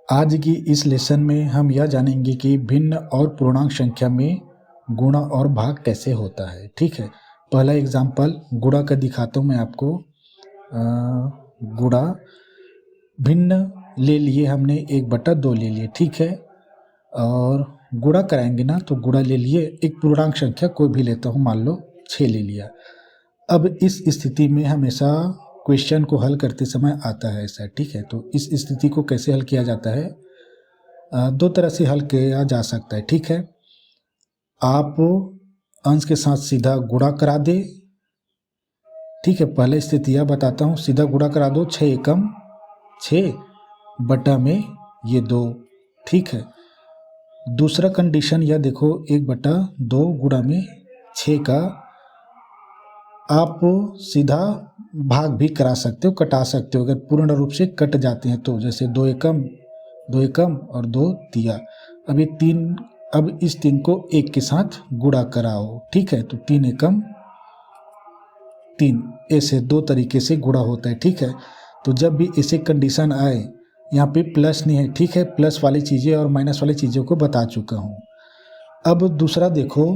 आज की इस लेसन में हम यह जानेंगे कि भिन्न और पूर्णांक संख्या में गुणा और भाग कैसे होता है। ठीक है, पहला एग्जाम्पल गुणा का दिखाता हूँ मैं आपको। गुणा भिन्न ले लिए हमने 1/2 ले लिए, ठीक है। और गुणा कराएंगे ना तो गुणा ले लिए एक पूर्णांक संख्या कोई भी लेता हूँ, मान लो 6 ले लिया। अब इस स्थिति में हमेशा क्वेश्चन को हल करते समय आता है ऐसा, ठीक है। तो इस स्थिति को कैसे हल किया जाता है, दो तरह से हल किया जा सकता है, ठीक है। आप अंश के साथ सीधा गुणा करा दे, ठीक है। पहले स्थिति यह बताता हूँ, सीधा गुणा करा दो, 6 एकम 6 बटा में ये 2, ठीक है। दूसरा कंडीशन यह देखो, 1/2 गुणा में 6 का आप सीधा भाग भी करा सकते हो, कटा सकते हो अगर पूर्ण रूप से कट जाते हैं तो, जैसे 2 एकम और 2 तिया। अब ये 3, अब इस 3 को 1 के साथ गुणा कराओ, ठीक है। तो 3 एकम 3, ऐसे 2 तरीके से गुणा होता है, ठीक है। तो जब भी ऐसे कंडीशन आए, यहाँ पे प्लस नहीं है, ठीक है, प्लस वाली चीज़ें और माइनस वाली चीज़ों को बता चुका हूँ। अब दूसरा देखो,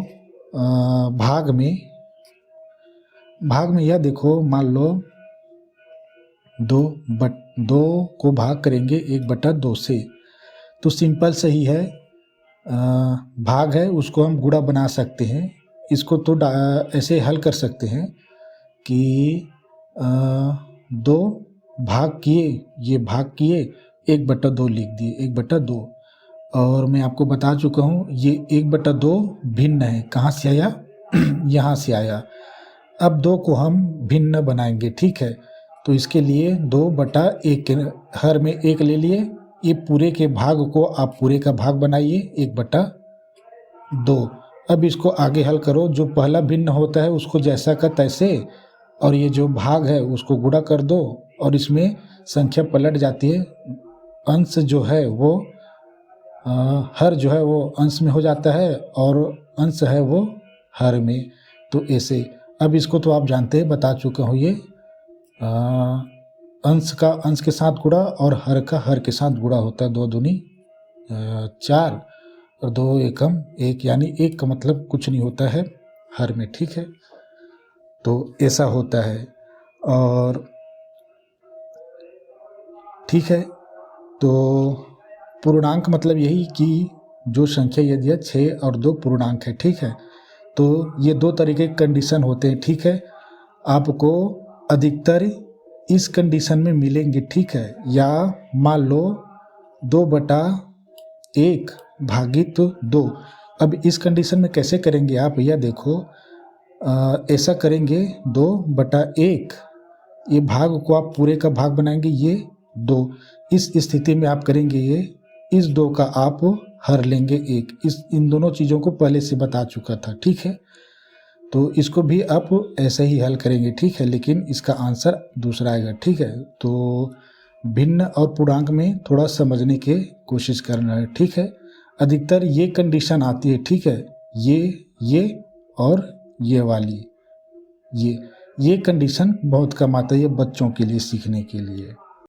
भाग में यह देखो, मान लो 2 को भाग करेंगे 1/2 से, तो सिंपल सही है, भाग है उसको हम गुणा बना सकते हैं। इसको तो ऐसे हल कर सकते हैं कि 2 भाग किए, ये भाग किए, 1/2 लिख दिए, 1/2। और मैं आपको बता चुका हूँ ये 1/2 भिन्न है, कहाँ से आया यहाँ से आया। अब 2 को हम भिन्न बनाएंगे, ठीक है। तो इसके लिए 2/1 हर में 1 ले लिए, ये पूरे के भाग को आप पूरे का भाग बनाइए 1/2। अब इसको आगे हल करो, जो पहला भिन्न होता है उसको जैसा का तैसे, और ये जो भाग है उसको गुणा कर दो, और इसमें संख्या पलट जाती है, अंश जो है वो हर जो है वो अंश में हो जाता है और अंश है वो हर में। तो ऐसे, अब इसको तो आप जानते हैं, बता चुका हूँ, ये अंश का अंश के साथ गुणा और हर का हर के साथ गुणा होता है। 2 दूनी 4 और 2 एकम 1, यानी 1 का मतलब कुछ नहीं होता है हर में, ठीक है। तो ऐसा होता है, और ठीक है। तो पूर्णांक मतलब यही कि जो संख्या यदि है 6 और 2 पूर्णांक है, ठीक है। तो ये 2 तरीके के कंडीशन होते हैं, ठीक है। आपको अधिकतर इस कंडीशन में मिलेंगे, ठीक है। या मान लो 2/1 भागित 2। अब इस कंडीशन में कैसे करेंगे आप, यह देखो, ऐसा करेंगे 2/1, ये भाग को आप पूरे का भाग बनाएंगे, ये 2। इस स्थिति में आप करेंगे ये, इस 2 का आप हर लेंगे 1। इन दोनों चीज़ों को पहले से बता चुका था, ठीक है। तो इसको भी आप ऐसे ही हल करेंगे, ठीक है, लेकिन इसका आंसर दूसरा आएगा, ठीक है। तो भिन्न और पूर्णांक में थोड़ा समझने की कोशिश करना है, ठीक है। अधिकतर ये कंडीशन आती है, ठीक है, ये और ये वाली, ये कंडीशन बहुत कम आता है, ये बच्चों के लिए सीखने के लिए।